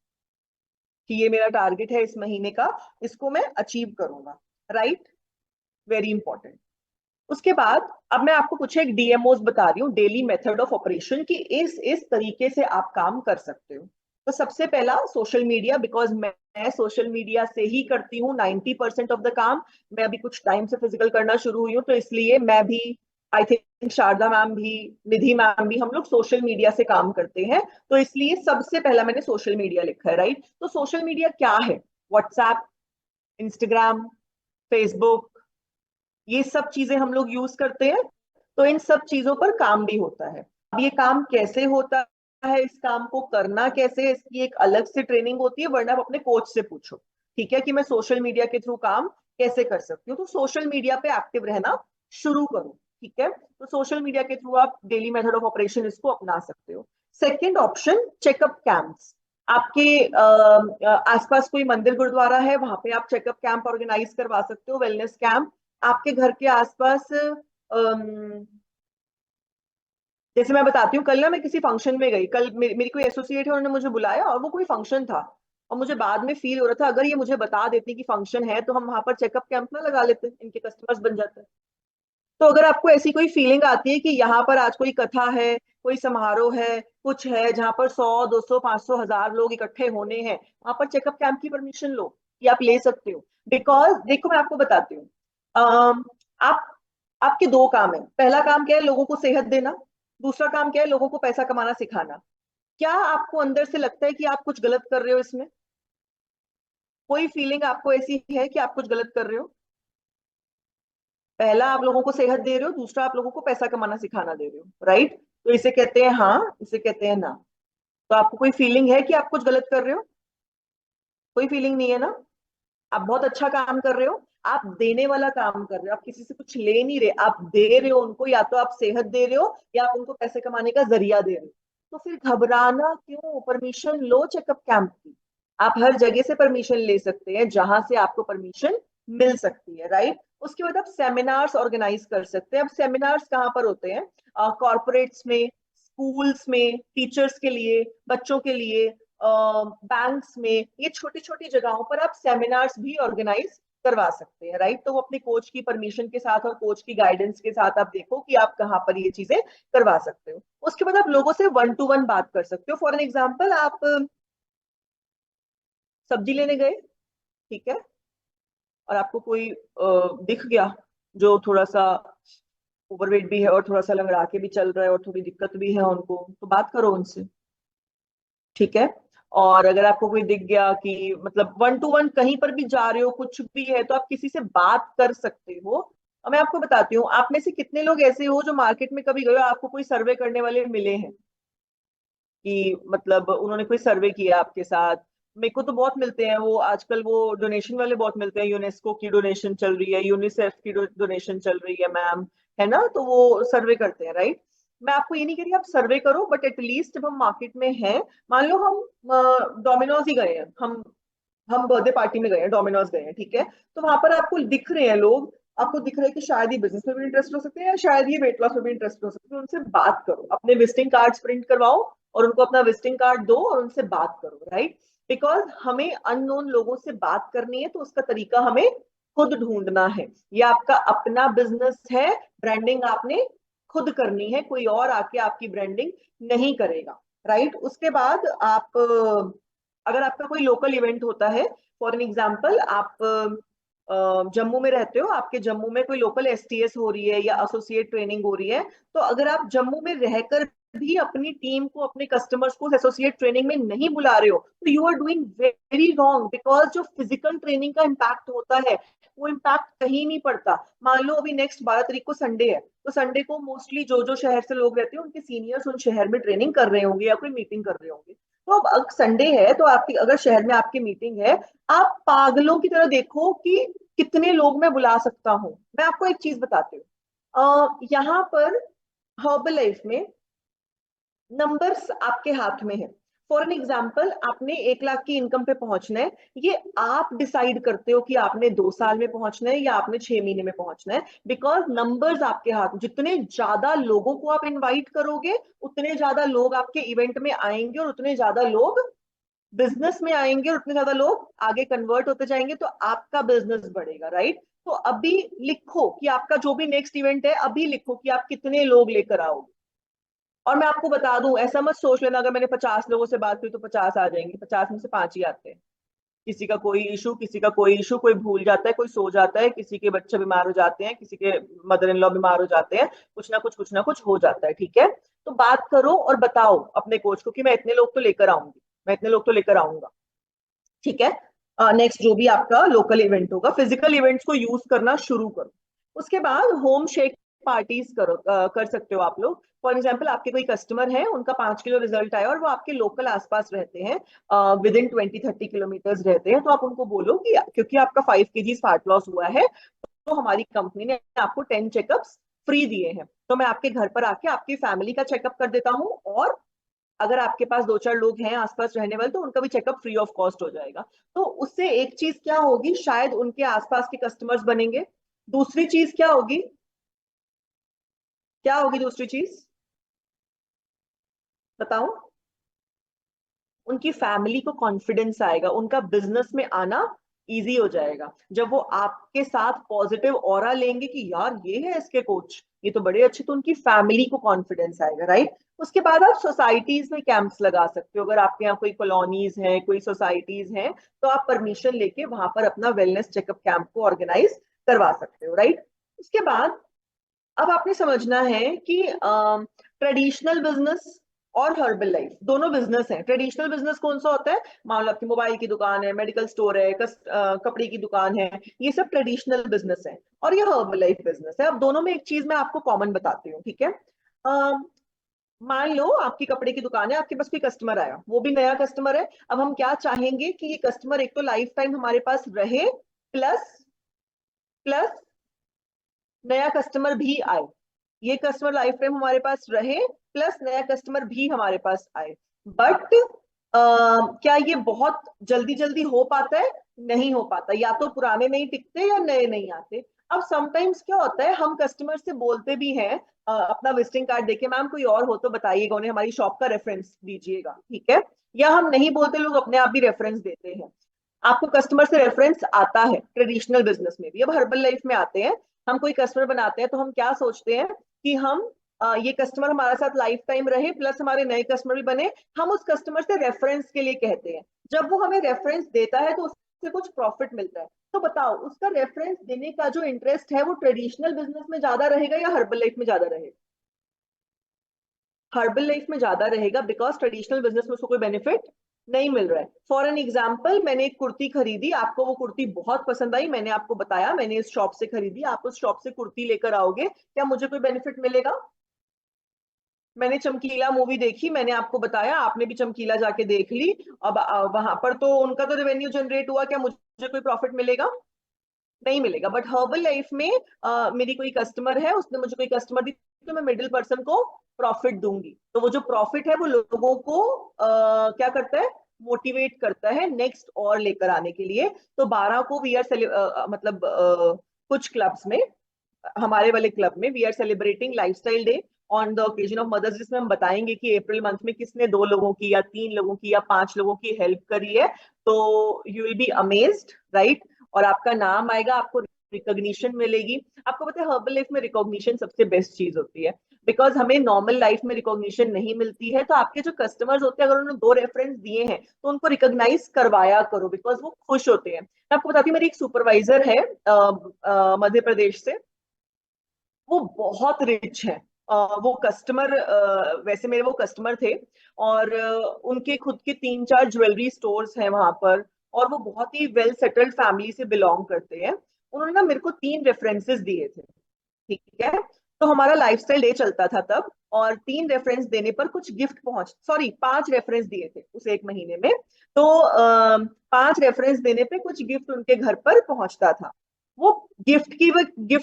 कि ये मेरा टारगेट है इस महीने का, इसको मैं अचीव करूंगा। Right, very important. उसके बाद अब मैं आपको कुछ एक डीएमओज बता रही हूँ, डेली मेथड ऑफ ऑपरेशन, कि इस तरीके से आप काम कर सकते हो। तो सबसे पहला सोशल मीडिया, बिकॉज मैं सोशल मीडिया से ही करती हूँ 90% ऑफ द काम। मैं अभी कुछ टाइम से फिजिकल करना शुरू हुई हूँ, तो इसलिए मैं भी, आई थिंक शारदा मैम भी, निधि मैम भी, हम लोग सोशल मीडिया से काम करते हैं। तो इसलिए सबसे पहला मैंने सोशल मीडिया लिखा है। राइट, तो सोशल मीडिया क्या है? व्हाट्सएप, इंस्टाग्राम, फेसबुक, ये सब चीजें हम लोग यूज करते हैं। तो इन सब चीजों पर काम भी होता है। अब ये काम कैसे होता है, इस काम को करना कैसे है, इसकी एक अलग से ट्रेनिंग होती है, वरना आप अपने कोच से पूछो। ठीक है, कि मैं सोशल मीडिया के थ्रू काम कैसे कर सकती हूँ। तो सोशल मीडिया पे एक्टिव रहना शुरू करो। ठीक है, तो सोशल मीडिया के थ्रू आप डेली मेथड ऑफ ऑपरेशन इसको अपना सकते हो। Second option, checkup camps. आपके आसपास कोई मंदिर गुरुद्वारा है, वहां पे आप चेकअप कैंप ऑर्गेनाइज करवा सकते हो, वेलनेस कैंप। आपके घर के आसपास जैसे मैं बताती हूँ, कल ना मैं किसी फंक्शन में गई, कल मेरी कोई एसोसिएट है, उन्होंने मुझे बुलाया और वो कोई फंक्शन था। और मुझे बाद में फील हो रहा था, अगर ये मुझे बता देती कि फंक्शन है तो हम वहां पर चेकअप कैंप ना लगा लेते, इनके कस्टमर्स बन जाते। तो अगर आपको ऐसी कोई फीलिंग आती है कि यहाँ पर आज कोई कथा है, कोई समारोह है, कुछ है जहाँ पर 100 200 500 1000 लोग इकट्ठे होने हैं, वहां पर चेकअप कैंप की परमिशन लो, कि आप ले सकते हो। बिकॉज देखो, मैं आपको बताती हूँ, आप, आपके दो काम है। पहला काम क्या है? लोगों को सेहत देना। दूसरा काम क्या है? लोगों को पैसा कमाना सिखाना। क्या आपको अंदर से लगता है कि आप कुछ गलत कर रहे हो इसमें? कोई फीलिंग आपको ऐसी है कि आप कुछ गलत कर रहे हो? पहला आप लोगों को सेहत दे रहे हो, दूसरा आप लोगों को पैसा कमाना सिखाना दे रहे हो। राइट, तो इसे कहते हैं हाँ, इसे कहते हैं ना। तो आपको कोई फीलिंग है कि आप कुछ गलत कर रहे हो? कोई फीलिंग नहीं है ना? आप बहुत अच्छा काम कर रहे हो। आप देने वाला काम कर रहे हो, आप किसी से कुछ ले नहीं रहे, आप दे रहे हो उनको। या तो आप सेहत दे रहे हो या आप उनको पैसे कमाने का जरिया दे रहे हो। तो फिर घबराना क्यों? परमिशन लो चेकअप कैंप की। आप हर जगह से परमिशन ले सकते हैं जहां से आपको परमिशन मिल सकती है। राइट, उसके बाद आप सेमिनार्स ऑर्गेनाइज कर सकते हैं। अब सेमिनार्स कहाँ पर होते हैं? कॉर्पोरेट्स में, स्कूल्स में, टीचर्स के लिए, बच्चों के लिए, बैंक्स में, ये छोटी छोटी जगहों पर आप सेमिनार्स भी ऑर्गेनाइज करवा सकते हैं। राइट, तो वो अपने कोच की परमिशन के साथ और कोच की गाइडेंस के साथ आप देखो कि आप कहाँ पर ये चीजें करवा सकते हो। उसके बाद आप लोगों से वन टू वन बात कर सकते हो। फॉर एन एग्जाम्पल, आप सब्जी लेने गए, ठीक है, और आपको कोई दिख गया जो थोड़ा सा ओवरवेट भी है और थोड़ा सा लंगड़ा के भी चल रहा है और थोड़ी दिक्कत भी है उनको, तो बात करो उनसे। ठीक है, और अगर आपको कोई दिख गया कि मतलब वन टू वन कहीं पर भी जा रहे हो, कुछ भी है, तो आप किसी से बात कर सकते हो। और मैं आपको बताती हूँ, आप में से कितने लोग ऐसे हो जो मार्केट में कभी गए हो, आपको कोई सर्वे करने वाले मिले हैं, कि मतलब उन्होंने कोई सर्वे किया आपके साथ? मेरे को तो बहुत मिलते हैं वो आजकल, वो डोनेशन वाले बहुत मिलते हैं। यूनेस्को की डोनेशन चल रही है, यूनिसेफ की डोनेशन चल रही है मैम, है ना, तो वो सर्वे करते हैं। राइट, मैं आपको ये नहीं कह रही आप सर्वे करो, बट एटलीस्ट जब हम मार्केट में हैं, मान लो हम डोमिनोज ही गए हैं, हम बर्थडे पार्टी में गए हैं, डोमिनोज गए हैं, ठीक है, तो वहां पर आपको दिख रहे हैं लोग, आपको दिख रहा है कि शायद ये बिजनेस में भी इंटरेस्ट हो सकते हैं या शायद ये वेट लॉस में भी इंटरेस्ट हो सकते हैं, उनसे बात करो, अपने विजिटिंग कार्ड्स प्रिंट करवाओ और उनको अपना विजिटिंग कार्ड दो और उनसे बात करो। राइट, बिकॉज हमें अननोन लोगों से बात करनी है, तो उसका तरीका हमें खुद ढूंढना है। ये आपका अपना बिजनेस है, ब्रांडिंग आपने खुद करनी है, कोई और आके आपकी ब्रांडिंग नहीं करेगा। राइट, उसके बाद आप अगर आपका कोई लोकल इवेंट होता है, फॉर एन एग्जाम्पल आप जम्मू में रहते हो, आपके जम्मू में कोई लोकल एसटीएस हो रही है या एसोसिएट ट्रेनिंग हो रही है, तो अगर आप जम्मू में रहकर भी अपनी टीम को, अपने कस्टमर्स को एसोसिएट ट्रेनिंग में नहीं बुला रहे हो, तो you are doing very wrong. Because जो फिजिकल ट्रेनिंग का इम्पैक्ट होता है वो इम्पैक्ट कहीं नहीं पड़ता। मान लो अभी नेक्स्ट 12 तारीख को संडे है, तो संडे को मोस्टली जो जो शहर से लोग रहते हैं उनके सीनियर्स उन शहर में ट्रेनिंग कर रहे होंगे या कोई मीटिंग कर रहे होंगे। तो अब संडे है तो आपकी अगर शहर में आपकी मीटिंग है, आप पागलों की तरह देखो कि कितने लोग मैं बुला सकता हूँ। मैं आपको एक चीज बताती हूँ, यहाँ पर हर्बल लाइफ में नंबर्स आपके हाथ में है। फॉर एन एग्जाम्पल, आपने 1 लाख की इनकम पे पहुंचना है, ये आप डिसाइड करते हो कि आपने 2 साल में पहुंचना है या आपने 6 महीने में पहुंचना है। बिकॉज नंबर्स आपके हाथ में, जितने ज्यादा लोगों को आप इनवाइट करोगे उतने ज्यादा लोग आपके इवेंट में आएंगे और उतने ज्यादा लोग बिजनेस में आएंगे और उतने ज्यादा लोग आगे कन्वर्ट होते जाएंगे, तो आपका बिजनेस बढ़ेगा, राइट। तो अभी लिखो कि आपका जो भी नेक्स्ट इवेंट है, अभी लिखो कि आप कितने लोग लेकर आओगे। और मैं आपको बता दूं, ऐसा मत सोच लेना अगर मैंने 50 लोगों से बात की तो 50 आ जाएंगे, 50 में से 5 ही आते हैं। किसी का कोई इशू, किसी का कोई इशू, कोई भूल जाता है, कोई सो जाता है, किसी के बच्चे बीमार हो जाते हैं, किसी के मदर इन लॉ बीमार हो जाते हैं, कुछ ना कुछ हो जाता है, ठीक है। तो बात करो और बताओ अपने कोच को कि मैं इतने लोग तो लेकर आऊंगी, मैं इतने लोग तो लेकर आऊंगा, ठीक है। नेक्स्ट जो भी आपका लोकल इवेंट होगा, फिजिकल इवेंट्स को यूज करना शुरू करो। उसके बाद होम शेक पार्टीज करो, कर सकते हो आप लोग। फॉर एग्जाम्पल, आपके कोई कस्टमर है, उनका 5 किलो रिजल्ट आया और वो आपके लोकल आसपास रहते हैं, विद इन 20-30 किलोमीटर्स रहते हैं, तो आप उनको बोलो कि क्योंकि आपका 5 kg फैट लॉस हुआ है, तो हमारी कंपनी ने आपको 10 चेकअप्स फ्री दिए हैं, तो मैं आपके घर पर आके आपकी फैमिली का चेकअप कर देता हूँ, और अगर आपके पास 2-4 लोग हैं आसपास रहने वाले तो उनका भी चेकअप फ्री ऑफ कॉस्ट हो जाएगा। तो उससे एक चीज क्या होगी, शायद उनके आसपास के कस्टमर्स बनेंगे। दूसरी चीज क्या होगी, क्या होगी दूसरी चीज, बताओ। उनकी फैमिली को कॉन्फिडेंस आएगा, उनका बिजनेस में आना इजी हो जाएगा जब वो आपके साथ पॉजिटिव ऑरा लेंगे कि यार ये है इसके कोच, ये तो बड़े अच्छे, तो उनकी फैमिली को कॉन्फिडेंस आएगा, राइट। उसके बाद आप सोसाइटीज में कैंप्स लगा सकते हो, अगर आपके यहाँ कोई कॉलोनीज हैं, कोई सोसाइटीज हैं, तो आप परमिशन लेके वहां पर अपना वेलनेस चेकअप कैंप को ऑर्गेनाइज करवा सकते हो, राइट। उसके बाद अब आपने समझना है कि ट्रेडिशनल बिजनेस और हर्बल लाइफ दोनों बिजनेस हैं। ट्रेडिशनल बिजनेस कौन सा होता है, मान लो आपकी मोबाइल की दुकान है, मेडिकल स्टोर है, कपड़े की दुकान है, ये सब ट्रेडिशनल बिजनेस है। और ये हर्बल लाइफ बिजनेस है। अब दोनों में एक चीज मैं आपको कॉमन बताती हूँ, ठीक है। अ, मान लो आपकी कपड़े की दुकान है, आपके पास कोई कस्टमर आया, वो भी नया कस्टमर है। अब हम क्या चाहेंगे कि ये कस्टमर एक तो लाइफ टाइम हमारे पास रहे, प्लस प्लस नया कस्टमर भी आए। ये कस्टमर लाइफ टाइम हमारे पास रहे, प्लस नया कस्टमर भी हमारे पास आए। बट क्या ये बहुत जल्दी जल्दी हो पाता है? नहीं हो पाता, या तो पुराने नहीं टिकते या नए नहीं आते। अब समटाइम्स क्या होता है, हम कस्टमर से बोलते भी हैं, अपना विजिटिंग कार्ड देके, मैम कोई और हो तो बताइएगा, उन्हें हमारी शॉप का रेफरेंस दीजिएगा, ठीक है। या हम नहीं बोलते, लोग अपने आप भी रेफरेंस देते हैं। आपको कस्टमर से रेफरेंस आता है ट्रेडिशनल बिजनेस में भी। अब हर्बल लाइफ में आते हैं, हम कोई कस्टमर बनाते हैं तो हम क्या सोचते हैं कि हम ये कस्टमर हमारे साथ लाइफ टाइम रहे, प्लस हमारे नए कस्टमर भी बने। हम उस कस्टमर से रेफरेंस के लिए कहते हैं, जब वो हमें रेफरेंस देता है तो उससे कुछ प्रॉफिट मिलता है। तो बताओ, उसका रेफरेंस देने का जो इंटरेस्ट है वो ट्रेडिशनल बिजनेस में ज्यादा रहेगा या हर्बल लाइफ में ज्यादा रहेगा? हर्बल लाइफ में ज्यादा रहेगा, बिकॉज ट्रेडिशनल बिजनेस में उसको कोई बेनिफिट नहीं मिल रहा है। फॉर एन एग्जाम्पल, मैंने एक कुर्ती खरीदी, आपको वो कुर्ती बहुत पसंद आई, मैंने आपको बताया मैंने इस शॉप से खरीदी, आप उस शॉप से कुर्ती लेकर आओगे, क्या मुझे कोई बेनिफिट मिलेगा? मैंने चमकीला मूवी देखी, मैंने आपको बताया, आपने भी चमकीला जाके देख ली। अब वहां पर तो उनका तो रेवेन्यू जनरेट हुआ, क्या मुझे कोई प्रॉफिट मिलेगा? नहीं मिलेगा। बट हर्बल लाइफ में मेरी कोई कस्टमर है, उसने मुझे कोई कस्टमर दी, तो मैं मिडिल पर्सन को प्रॉफिट दूंगी, तो वो जो प्रॉफिट है वो लोगों को क्या करता है, मोटिवेट करता है नेक्स्ट और लेकर आने के लिए। तो 12 को वी आर मतलब कुछ क्लब्स में, हमारे वाले क्लब में we are celebrating lifestyle day on the occasion of mothers, जिसमें हम बताएंगे कि अप्रैल मंथ में किसने 2 लोगों की या 3 लोगों की या 5 लोगों की हेल्प करी है। तो you will be amazed, right. और आपका नाम आएगा, आपको रिकॉग्निशन मिलेगी। आपको पता है हर्बल लाइफ में रिकॉग्निशन सबसे बेस्ट चीज होती है, बिकॉज हमें नॉर्मल लाइफ में रिकॉग्निशन नहीं मिलती है। तो आपके जो कस्टमर्स होते हैं, अगर उन्होंने 2 रेफरेंस दिए हैं तो उनको रिकॉग्नाइज करवाया करो, बिकॉज वो खुश होते हैं। मैं आपको बताती हूँ, मेरी एक सुपरवाइजर है मध्य प्रदेश से, वो बहुत रिच है, वो कस्टमर, वैसे मेरे वो कस्टमर थे, और उनके खुद के 3-4 ज्वेलरी स्टोर्स हैं वहां पर, और वो बहुत ही वेल सेटल्ड फैमिली से बिलोंग करते हैं। उन्होंने ना मेरे को 3 रेफरेंसेस दिए थे, ठीक है। तो हमारा लाइफस्टाइल डे चलता था तब, और 3 रेफरेंस देने पर कुछ गिफ्ट पहुंच, सॉरी 5 रेफरेंस दिए थे उस एक महीने में। तो 5 रेफरेंस देने पे कुछ गिफ्ट उनके घर पर पहुंचता था। वो गिफ्ट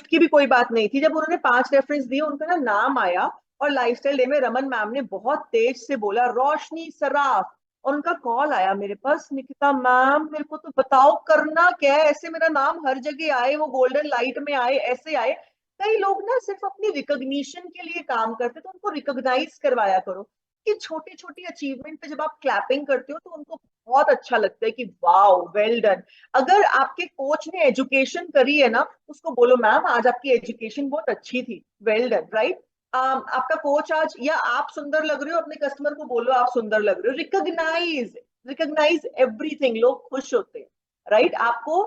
की भी कोई बात नहीं थी। जब उन्होंने 5 रेफरेंस दिए, उनका ना नाम आया, और लाइफस्टाइल डे में रमन मैम ने बहुत तेज से बोला रोशनी सराफ, और उनका कॉल आया मेरे पास, निकिता मैम मेरे को तो बताओ करना क्या है, ऐसे मेरा नाम हर जगह आए, वो गोल्डन लाइट में आए, ऐसे आए। कई लोग ना सिर्फ अपनी रिकॉग्निशन के लिए काम करते, तो उनको रिकॉग्नाइज करवाया करो कि छोटी छोटी अचीवमेंट पे जब आप क्लैपिंग करते हो तो उनको बहुत अच्छा लगता है कि वाओ वेल डन। अगर आपके कोच ने एजुकेशन करी है ना, उसको बोलो मैम आज आपकी एजुकेशन बहुत अच्छी थी, वेल डन, राइट। आपका कोच आज, या आप सुंदर लग रहे हो, अपने कस्टमर को बोलो आप सुंदर लग रहे हो, रिकॉग्नाइज, रिकॉग्नाइज एवरीथिंग, लोग खुश होते हैं, राइट। आपको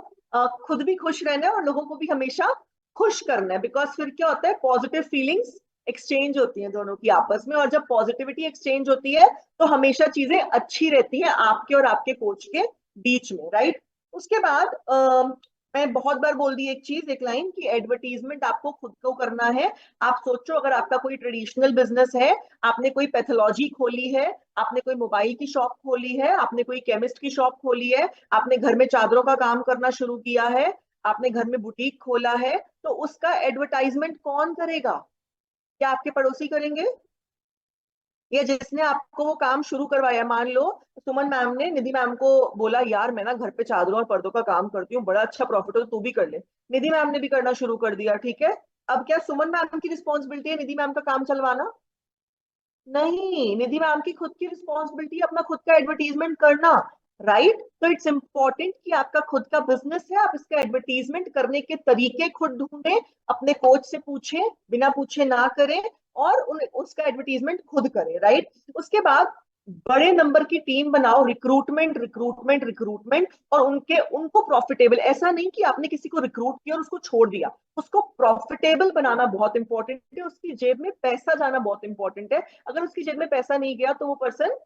खुद भी खुश रहना है और लोगों को भी हमेशा खुश करना है, बिकॉज फिर क्या होता है, पॉजिटिव फीलिंग्स एक्सचेंज होती हैं दोनों की आपस में, और जब पॉजिटिविटी एक्सचेंज होती है तो हमेशा चीजें अच्छी रहती हैं आपके और आपके कोच के बीच में, राइट। उसके बाद मैं बहुत बार बोल दी एक चीज, एक लाइन, कि एडवर्टीजमेंट आपको खुद को करना है। आप सोचो अगर आपका कोई ट्रेडिशनल बिजनेस है, आपने कोई पैथोलॉजी खोली है, आपने कोई मोबाइल की शॉप खोली है, आपने कोई केमिस्ट की शॉप खोली है, आपने घर में चादरों का काम करना शुरू किया है, आपने घर में बुटीक खोला है, तो उसका एडवर्टाइजमेंट कौन करेगा? क्या आपके पड़ोसी करेंगे, या जिसने आपको वो काम शुरू करवाया? मान लो सुमन मैम ने निधि मैम को बोला, यार मैं ना घर पे चादरों और पर्दों का काम करती हूँ, बड़ा अच्छा प्रॉफिट हो, तो तू भी कर ले। निधि मैम ने भी करना शुरू कर दिया, ठीक है। अब क्या सुमन मैम की रिस्पॉन्सिबिलिटी है निधि मैम का काम चलवाना? नहीं, निधि मैम की खुद की रिस्पॉन्सिबिलिटी, अपना खुद का एडवर्टीजमेंट करना, राइट। तो इट्स इंपॉर्टेंट कि आपका खुद का बिजनेस है, आप इसका एडवर्टीजमेंट करने के तरीके खुद ढूंढें, अपने कोच से पूछें, बिना पूछे ना करें, और उसका एडवर्टीजमेंट खुद करें, राइट। उसके बाद बड़े नंबर की टीम बनाओ, रिक्रूटमेंट रिक्रूटमेंट रिक्रूटमेंट, और उनके उनको प्रॉफिटेबल, ऐसा नहीं कि आपने किसी को रिक्रूट किया और उसको छोड़ दिया, उसको प्रॉफिटेबल बनाना बहुत इंपॉर्टेंट है, उसकी जेब में पैसा जाना बहुत इंपॉर्टेंट है। अगर उसकी जेब में पैसा नहीं गया तो वो पर्सन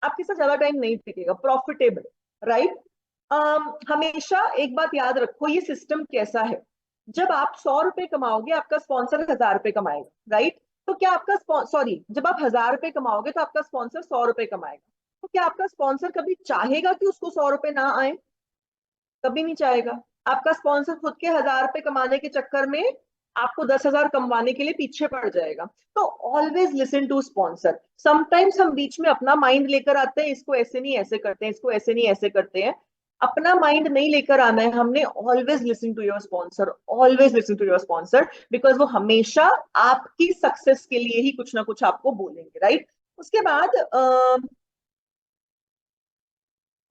आपके साथ ज्यादा टाइम नहीं टिकेगा, प्रॉफिटेबल, राइट। हमेशा एक बात याद रखो, ये सिस्टम कैसा है, जब आप 100 रुपए कमाओगे आपका स्पॉन्सर 1000 रुपए कमाएगा, राइट। तो क्या आपका, सॉरी, जब आप 1000 रुपए कमाओगे तो आपका स्पॉन्सर 100 रुपए कमाएगा, तो क्या आपका स्पॉन्सर कभी चाहेगा कि उसको 100 रुपए ना आए? कभी नहीं चाहेगा। आपका स्पॉन्सर खुद के 1000 रुपए कमाने के चक्कर में आपको 10,000 कमवाने के लिए पीछे पड़ जाएगा। तो always listen to sponsor. Sometimes हम बीच में अपना माइंड लेकर आते हैं, इसको ऐसे नहीं ऐसे करते हैं, इसको ऐसे नहीं ऐसे करते हैं। अपना माइंड नहीं लेकर आना है हमने, always listen to your sponsor, always listen to your sponsor, because वो हमेशा आपकी सक्सेस के लिए ही कुछ ना कुछ आपको बोलेंगे, राइट। उसके बाद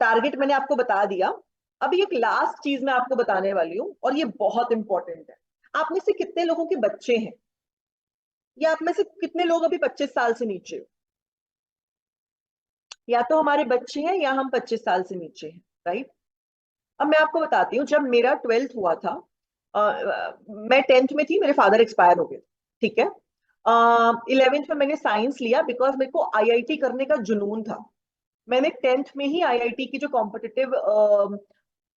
टारगेट मैंने आपको बता दिया। अभी एक लास्ट चीज मैं आपको बताने वाली हूँ, और ये बहुत इंपॉर्टेंट है। आप में से कितने लोगों के बच्चे हैं, या आप में से कितने लोग अभी 25 साल से नीचे हो? या तो हमारे बच्चे हैं या हम 25 साल से नीचे हैं, राइट। अब मैं आपको बताती हूँ, जब मेरा 12th हुआ था, मैं 10th में थी, मेरे फादर एक्सपायर हो गए, ठीक है। 11th में मैंने साइंस लिया, बिकॉज मेरे को आईआईटी करने का जुनून था। मैंने 10th में ही आईआईटी की जो कॉम्पिटिटिव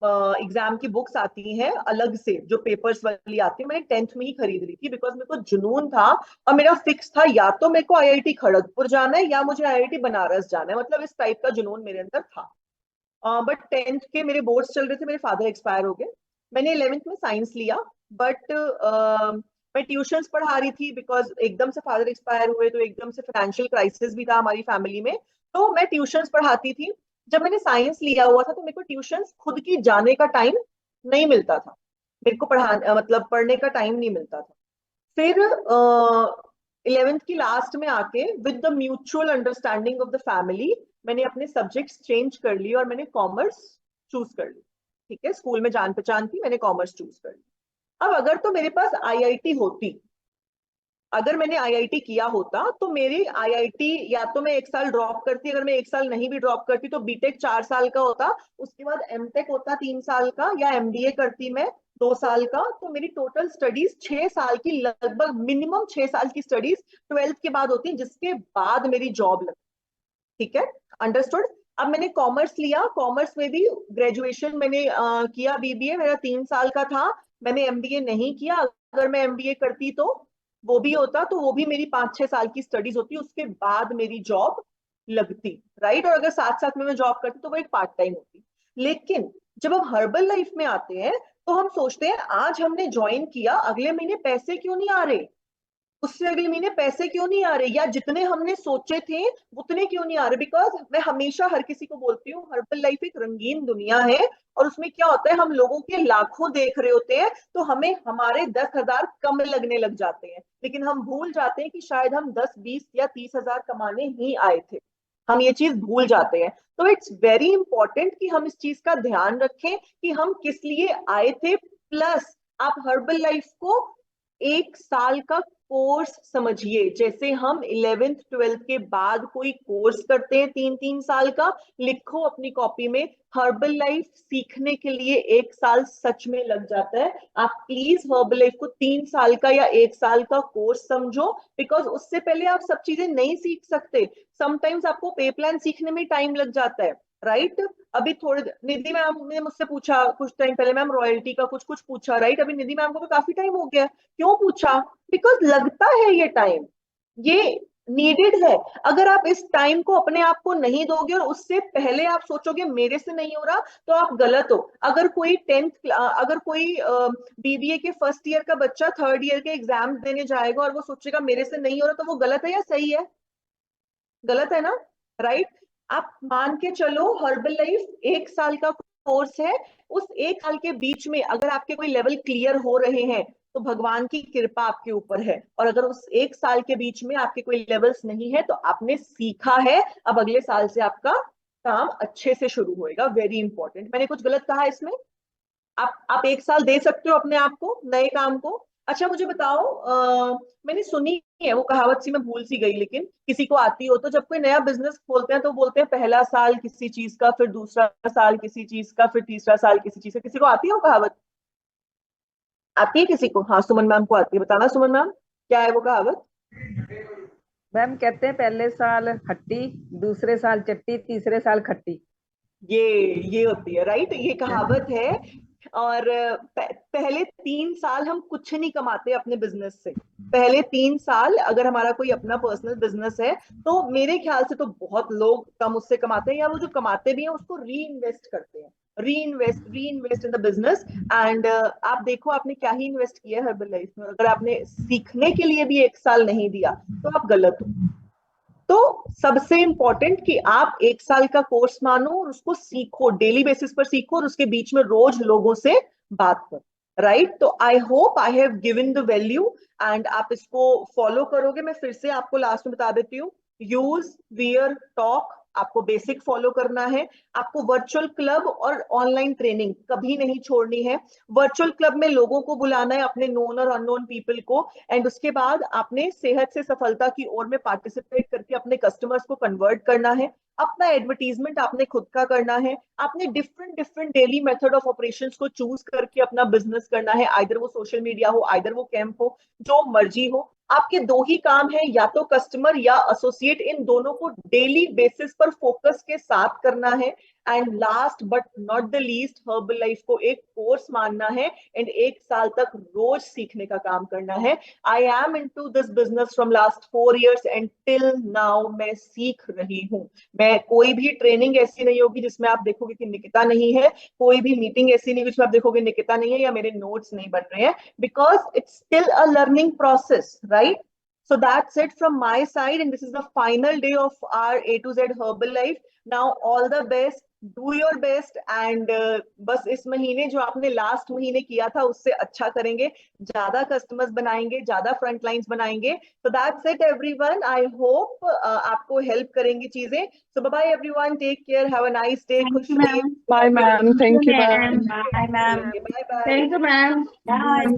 एग्जाम की बुक्स आती हैं अलग से, जो पेपर्स वाली आती है, मैंने 10th में ही खरीद ली थी, बिकॉज मेरे को जुनून था। और मेरा फिक्स था, या तो मेरे को आईआईटी खड़गपुर जाना है या मुझे आईआईटी बनारस जाना है, मतलब इस टाइप का जुनून मेरे अंदर था। बट 10th के मेरे बोर्ड्स चल रहे थे, मेरे फादर एक्सपायर हो गए। मैंने 11th में साइंस लिया, बट मैं ट्यूशंस पढ़ा रही थी, बिकॉज एकदम से फादर एक्सपायर हुए तो एकदम से फाइनेंशियल क्राइसिस भी था हमारी फैमिली में। तो मैं ट्यूशंस पढ़ाती थी। जब मैंने साइंस लिया हुआ था तो मेरे को ट्यूशंस खुद की जाने का टाइम नहीं मिलता था, मेरे को मतलब पढ़ने का टाइम नहीं मिलता था। फिर 11th की लास्ट में आके, with the mutual understanding of the family, मैंने अपने सब्जेक्ट्स चेंज कर लिए और मैंने कॉमर्स चूज कर ली, ठीक है। स्कूल में जान पहचान थी, मैंने कॉमर्स चूज कर ली। अब अगर तो मेरे पास आईआईटी होती, अगर मैंने आईआईटी किया होता तो मेरी आईआईटी या तो मैं 1 साल ड्रॉप करती, अगर मैं 1 साल नहीं भी ड्रॉप करती तो बीटेक 4 साल का होता, उसके बाद एमटेक होता 3 साल का, या एमबीए करती मैं 2 साल का। तो मेरी टोटल स्टडीज 6 साल की, लगभग मिनिमम 6 साल की स्टडीज 12th के बाद होती है, जिसके बाद मेरी जॉब लगती। ठीक है, अंडरस्टूड। अब मैंने कॉमर्स लिया, कॉमर्स में भी ग्रेजुएशन मैंने किया, बीबीए मेरा 3 साल का था। मैंने एमबीए नहीं किया, अगर मैं एमबीए करती तो वो भी होता, तो वो भी मेरी 5-6 साल की स्टडीज होती, उसके बाद मेरी जॉब लगती। राइट, और अगर साथ साथ में मैं जॉब करती तो वो एक पार्ट टाइम होती। लेकिन जब हम हर्बल लाइफ में आते हैं तो हम सोचते हैं आज हमने ज्वाइन किया, अगले महीने पैसे क्यों नहीं आ रहे, उससे अगले महीने पैसे क्यों नहीं आ रहे, या जितने हमने सोचे थे उतने क्यों नहीं आ रहे। बिकॉज मैं हमेशा हर किसी को बोलती हूँ, हर्बल लाइफ एक रंगीन दुनिया है, और उसमें क्या होता है, हम लोगों के लाखों देख रहे होते हैं तो हमें हमारे 10,000 कम लगने लग जाते हैं, लेकिन हम भूल जाते हैं कि शायद हम 10, 20 या 30 हजार कमाने ही आए थे। हम ये चीज भूल जाते हैं। तो इट्स वेरी इंपॉर्टेंट कि हम इस चीज का ध्यान रखें कि हम किस लिए आए थे। प्लस आप हर्बल लाइफ को 1 साल का कोर्स समझिए, जैसे हम 11th 12th के बाद कोई कोर्स करते हैं 3-3 साल का। लिखो अपनी कॉपी में, हर्बल लाइफ सीखने के लिए 1 साल सच में लग जाता है। आप प्लीज हर्बल लाइफ को 3 साल का या 1 साल का कोर्स समझो, बिकॉज उससे पहले आप सब चीजें नहीं सीख सकते। समटाइम्स आपको पे प्लान सीखने में टाइम लग जाता है। राइट, अभी थोड़े निधि मैम ने मुझसे पूछा कुछ टाइम पहले, मैम रॉयल्टी का कुछ कुछ पूछा। राइट, अभी निधि मैम को भी काफी टाइम हो गया। क्यों पूछा? बिकॉज लगता है ये टाइम, ये नीडेड है। अगर आप इस टाइम को अपने आप को नहीं दोगे और उससे पहले आप सोचोगे मेरे से नहीं हो रहा, तो आप गलत हो। अगर कोई अगर कोई बीबीए के फर्स्ट ईयर का बच्चा थर्ड ईयर के एग्जाम देने जाएगा और वो सोचेगा मेरे से नहीं हो रहा, तो वो गलत है या सही है? गलत है ना? राइट। आप मान के चलो हर्बल लाइफ 1 साल का कोर्स है, उस 1 साल के बीच में अगर आपके कोई लेवल क्लियर हो रहे हैं तो भगवान की कृपा आपके ऊपर है, और अगर उस 1 साल के बीच में आपके कोई लेवल्स नहीं है तो आपने सीखा है। अब अगले साल से आपका काम अच्छे से शुरू होएगा। Very important. मैंने कुछ गलत कहा इसमें? आप 1 साल दे सकते हो अपने आप को नए काम को। अच्छा मुझे बताओ, मैंने सुनी है वो कहावत सी, मैं भूल सी गई, लेकिन किसी को आती हो तो, जब कोई नया बिजनेस खोलते हैं तो बोलते हैं पहला साल किसी चीज का, फिर दूसरा साल किसी चीज का, फिर तीसरा साल किसी चीज का। किसी को आती है वो कहावत? आती है किसी को? हाँ, सुमन मैम को आती है। बताना सुमन मैम, क्या है वो कहावत? मैम कहते हैं पहले साल हट्टी, दूसरे साल चट्टी, तीसरे साल खट्टी। ये ये होती है। राइट, ये कहावत है। और पहले 3 साल हम कुछ नहीं कमाते अपने बिजनेस से। पहले 3 साल अगर हमारा कोई अपना पर्सनल बिजनेस है तो मेरे ख्याल से तो बहुत लोग कम उससे कमाते हैं, या वो जो कमाते भी हैं उसको री इन्वेस्ट करते हैं। री invest in the business. And आप देखो आपने क्या ही इन्वेस्ट किया है हर्बल लाइफ में। अगर आपने सीखने के लिए भी 1 साल नहीं दिया तो आप गलत हो। तो सबसे इंपॉर्टेंट कि आप 1 साल का कोर्स मानो और उसको सीखो, डेली बेसिस पर सीखो, और उसके बीच में रोज लोगों से बात करो। राइट, तो I hope I have given the value and आप इसको फॉलो करोगे। मैं फिर से आपको लास्ट में बता देती हूँ। यूज, वियर, टॉक, आपको बेसिक फॉलो करना है। आपको वर्चुअल क्लब और ऑनलाइन ट्रेनिंग कभी नहीं छोड़नी है। वर्चुअल क्लब में लोगों को बुलाना है, अपने नोन और अननोन पीपल को। एंड उसके बाद आपने सेहत से सफलता की ओर में पार्टिसिपेट करके अपने कस्टमर्स को कन्वर्ट करना है। अपना एडवर्टीजमेंट आपने खुद का करना है। आपने different different daily method of operations को चूज करके अपना बिजनेस करना है, आइदर वो सोशल मीडिया हो, आइदर वो कैंप हो, जो मर्जी हो। आपके दो ही काम है, या तो कस्टमर या एसोसिएट, इन दोनों को डेली बेसिस पर फोकस के साथ करना है। And last but not the least, herbal life को एक कोर्स मानना है एंड 1 साल तक रोज सीखने का काम करना है। I am in to this business from last 4 years and till now मैं सीख रही हूँ। मैं कोई भी ट्रेनिंग ऐसी नहीं होगी जिसमें आप देखोगे कि निकिता नहीं है, कोई भी मीटिंग ऐसी नहीं जिसमें आप देखोगे निकिता नहीं है या मेरे नोट्स नहीं बन रहे हैं, because it's still a learning process. Right, so that's it from my side, and this is the final day of our A to Z Herbal Life. Now all the best, do your best, and बस इस महीने जो आपने last महीने किया था उससे अच्छा करेंगे, ज्यादा कस्टमर्स बनाएंगे, ज्यादा फ्रंट लाइंस बनाएंगे। So that's it everyone, I hope आपको हेल्प करेंगी चीजें। So bye bye everyone, take care, have a nice day, Thank खुश you, रहिए, ma'am. Bye, ma'am. Thank Thank you, you, bye. ma'am. Bye, ma'am. bye bye। Thank you, ma'am. Bye.